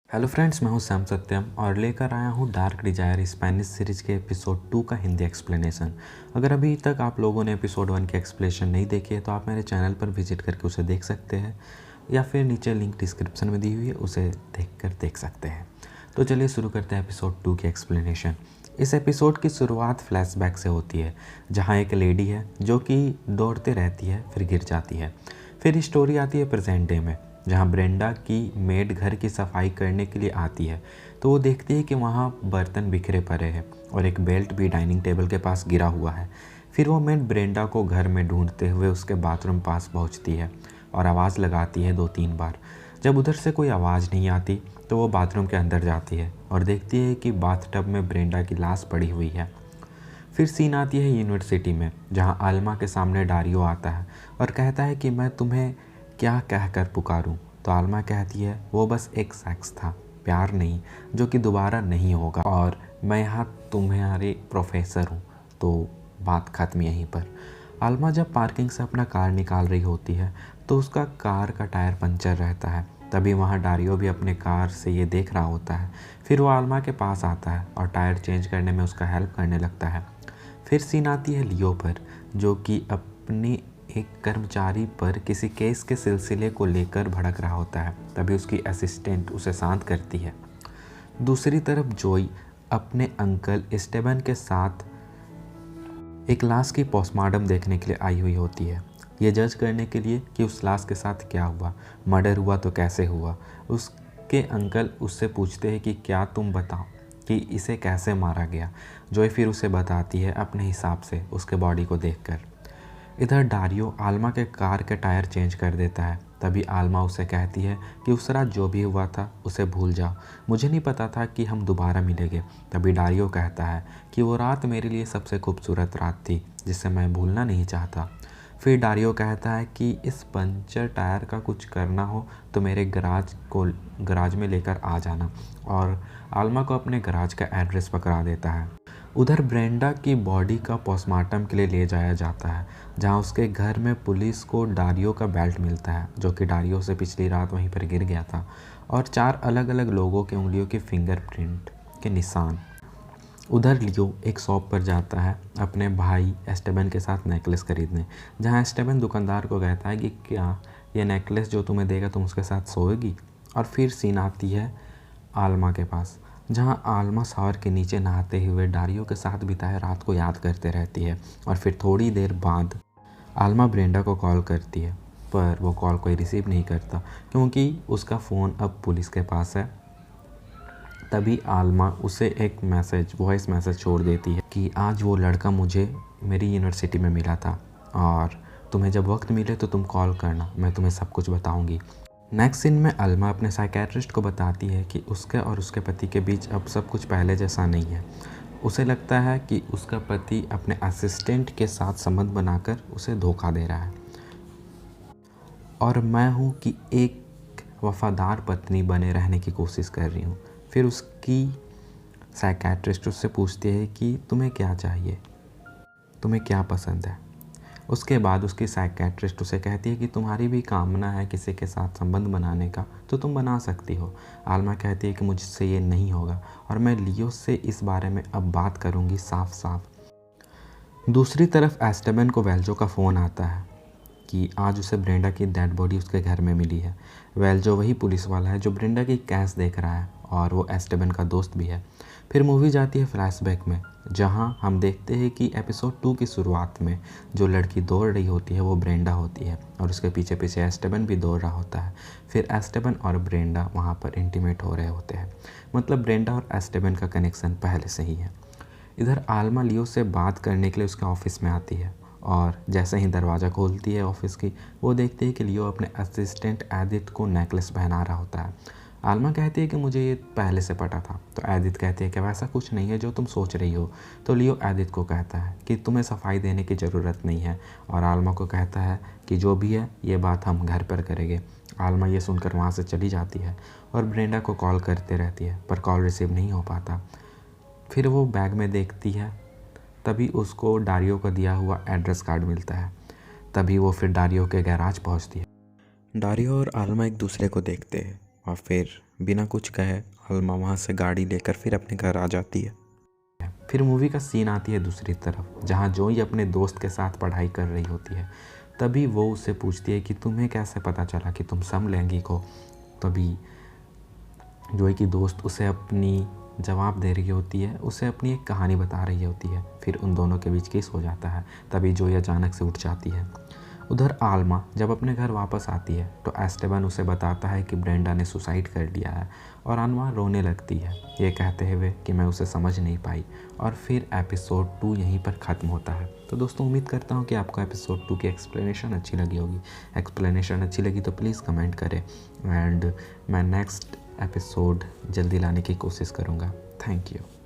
Hello friends, मैं हूं Sam सत्यम और लेकर आया हूं डार्क डिजायर स्पेनिश सीरीज के एपिसोड 2 का हिंदी एक्सप्लेनेशन। अगर अभी तक आप लोगों ने एपिसोड 1 की एक्सप्लेनेशन नहीं देखी है तो आप मेरे चैनल पर विजिट करके उसे देख सकते हैं या फिर नीचे लिंक डिस्क्रिप्शन में दी हुई है, उसे देख सकते हैं। तो चलिए शुरू करते हैं एपिसोड 2 की एक्सप्लेनेशन। इस एपिसोड की शुरुआत फ्लैशबैक से होती है, जहाँ एक लेडी है जो कि दौड़ते रहती है फिर गिर जाती है। फिर स्टोरी आती है प्रेजेंट डे में, जहाँ ब्रेंडा की मेड घर की सफाई करने के लिए आती है तो वो देखती है कि वहाँ बर्तन बिखरे पड़े हैं और एक बेल्ट भी डाइनिंग टेबल के पास गिरा हुआ है। फिर वो मेड ब्रेंडा को घर में ढूंढते हुए उसके बाथरूम पास पहुँचती है और आवाज़ लगाती है 2-3 बार। जब उधर से कोई आवाज़ नहीं आती तो वो बाथरूम के अंदर जाती है और देखती है कि बाथटब में ब्रेंडा की लाश पड़ी हुई है। फिर सीन आती है यूनिवर्सिटी में, जहाँ आल्मा के सामने डारियो आता है और कहता है कि मैं तुम्हें क्या कहकर पुकारूं। तो आल्मा कहती है वो बस एक सेक्स था, प्यार नहीं, जो कि दोबारा नहीं होगा और मैं यहाँ तुम्हारे प्रोफेसर हूँ। तो बात खत्म यहीं पर। आल्मा जब पार्किंग से अपना कार निकाल रही होती है तो उसका कार का टायर पंचर रहता है। तभी वहाँ डारियो भी अपने कार से ये देख रहा होता है। फिर वो आल्मा के पास आता है और टायर चेंज करने में उसका हेल्प करने लगता है। फिर सीन आती है लियो पर, जो कि अपनी एक कर्मचारी पर किसी केस के सिलसिले को लेकर भड़क रहा होता है। तभी उसकी असिस्टेंट उसे शांत करती है। दूसरी तरफ जोई अपने अंकल एस्टेबन के साथ एक लाश की पोस्टमार्टम देखने के लिए आई हुई होती है, ये जज करने के लिए कि उस लाश के साथ क्या हुआ, मर्डर हुआ तो कैसे हुआ। उसके अंकल उससे पूछते हैं कि क्या तुम बताओ कि इसे कैसे मारा गया। जोई फिर उसे बताती है अपने हिसाब से उसके बॉडी को देखकर। इधर डारियो आल्मा के कार के टायर चेंज कर देता है। तभी आल्मा उसे कहती है कि उस रात जो भी हुआ था उसे भूल जाओ, मुझे नहीं पता था कि हम दोबारा मिलेंगे। तभी डारियो कहता है कि वो रात मेरे लिए सबसे खूबसूरत रात थी जिसे मैं भूलना नहीं चाहता। फिर डारियो कहता है कि इस पंचर टायर का कुछ करना हो तो मेरे गराज में लेकर आ जाना, और आल्मा को अपने गराज का एड्रेस पकड़ा देता है। उधर ब्रेंडा की बॉडी का पोस्टमार्टम के लिए ले जाया जाता है, जहां उसके घर में पुलिस को डारियो का बेल्ट मिलता है, जो कि डारियो से पिछली रात वहीं पर गिर गया था, और 4 अलग अलग लोगों की उंगलियों के फिंगरप्रिंट के निशान। उधर लियो एक शॉप पर जाता है अपने भाई एस्टेबन के साथ नेकलेस खरीदने, जहां एस्टेबन दुकानदार को कहता है कि क्या ये नेकलेस जो तुम्हें देगा तुम उसके साथ सोएगी। और फिर सीन आती है आल्मा के पास, जहां आल्मा शावर के नीचे नहाते हुए डारियो के साथ बिताए रात को याद करते रहती है। और फिर थोड़ी देर बाद आल्मा ब्रेंडा को कॉल करती है, पर वो कॉल कोई रिसीव नहीं करता क्योंकि उसका फ़ोन अब पुलिस के पास है। तभी आल्मा उसे एक वॉइस मैसेज छोड़ देती है कि आज वो लड़का मुझे मेरी यूनिवर्सिटी में मिला था और तुम्हें जब वक्त मिले तो तुम कॉल करना, मैं तुम्हें सब कुछ बताऊंगी। नेक्स्ट सीन में अल्मा अपने साइकेट्रिस्ट को बताती है कि उसके और उसके पति के बीच अब सब कुछ पहले जैसा नहीं है। उसे लगता है कि उसका पति अपने असिस्टेंट के साथ संबंध बनाकर उसे धोखा दे रहा है, और मैं हूँ कि एक वफादार पत्नी बने रहने की कोशिश कर रही हूँ। फिर उसकी साइकेट्रिस्ट उससे पूछती है कि तुम्हें क्या चाहिए, तुम्हें क्या पसंद है। उसके बाद उसकी साइकेट्रिस्ट उसे कहती है कि तुम्हारी भी कामना है किसी के साथ संबंध बनाने का तो तुम बना सकती हो। आल्मा कहती है कि मुझसे ये नहीं होगा और मैं लियो से इस बारे में अब बात करूँगी साफ साफ। दूसरी तरफ एस्टेबन को वेल्जो का फ़ोन आता है कि आज उसे ब्रेंडा की डेड बॉडी उसके घर में मिली है। वेल्जो वही पुलिस वाला है जो ब्रेंडा की केस देख रहा है और वो एस्टेबन का दोस्त भी है। फिर मूवी जाती है फ्लैशबैक में, जहां हम देखते हैं कि एपिसोड 2 की शुरुआत में जो लड़की दौड़ रही होती है वो ब्रेंडा होती है और उसके पीछे पीछे एस्टेबन भी दौड़ रहा होता है। फिर एस्टेबन और ब्रेंडा वहां पर इंटीमेट हो रहे होते हैं, मतलब ब्रेंडा और एस्टेबन का कनेक्शन पहले से ही है। इधर आल्मा लियो से बात करने के लिए उसके ऑफिस में आती है और जैसे ही दरवाज़ा खोलती है ऑफिस की, वो देखती है कि लियो अपने असिस्टेंट एडिथ को नेकलेस पहना रहा होता है। आल्मा कहती है कि मुझे ये पहले से पता था। तो एडिथ कहती है कि वैसा कुछ नहीं है जो तुम सोच रही हो। तो लियो एडिथ को कहता है कि तुम्हें सफाई देने की ज़रूरत नहीं है, और आल्मा को कहता है कि जो भी है ये बात हम घर पर करेंगे। आल्मा ये सुनकर वहाँ से चली जाती है और ब्रेंडा को कॉल करते रहती है, पर कॉल रिसीव नहीं हो पाता। फिर वो बैग में देखती है, तभी उसको डारियो का दिया हुआ एड्रेस कार्ड मिलता है। तभी वो फिर डारियो के गैराज पहुंचती है। डारियो और आल्मा एक दूसरे को देखते हैं और फिर बिना कुछ कहे अल्मा वहाँ से गाड़ी लेकर फिर अपने घर आ जाती है। फिर मूवी का सीन आती है दूसरी तरफ, जहाँ जोई अपने दोस्त के साथ पढ़ाई कर रही होती है। तभी वो उससे पूछती है कि तुम्हें कैसे पता चला कि तुम समलैंगिक हो। तभी जोई की दोस्त उसे अपनी जवाब दे रही होती है, उसे अपनी एक कहानी बता रही होती है। फिर उन दोनों के बीच किस हो जाता है। तभी जोई अचानक से उठ जाती है। उधर आल्मा जब अपने घर वापस आती है तो एस्टेबन उसे बताता है कि ब्रेंडा ने सुसाइड कर लिया है, और आल्मा रोने लगती है, ये कहते हुए कि मैं उसे समझ नहीं पाई। और फिर एपिसोड 2 यहीं पर ख़त्म होता है। तो दोस्तों उम्मीद करता हूँ कि आपको एपिसोड 2 की एक्सप्लेनेशन अच्छी लगी होगी। एक्सप्लेनेशन अच्छी लगी तो प्लीज़ कमेंट करें, एंड मैं नेक्स्ट एपिसोड जल्दी लाने की कोशिश करूँगा। Thank you.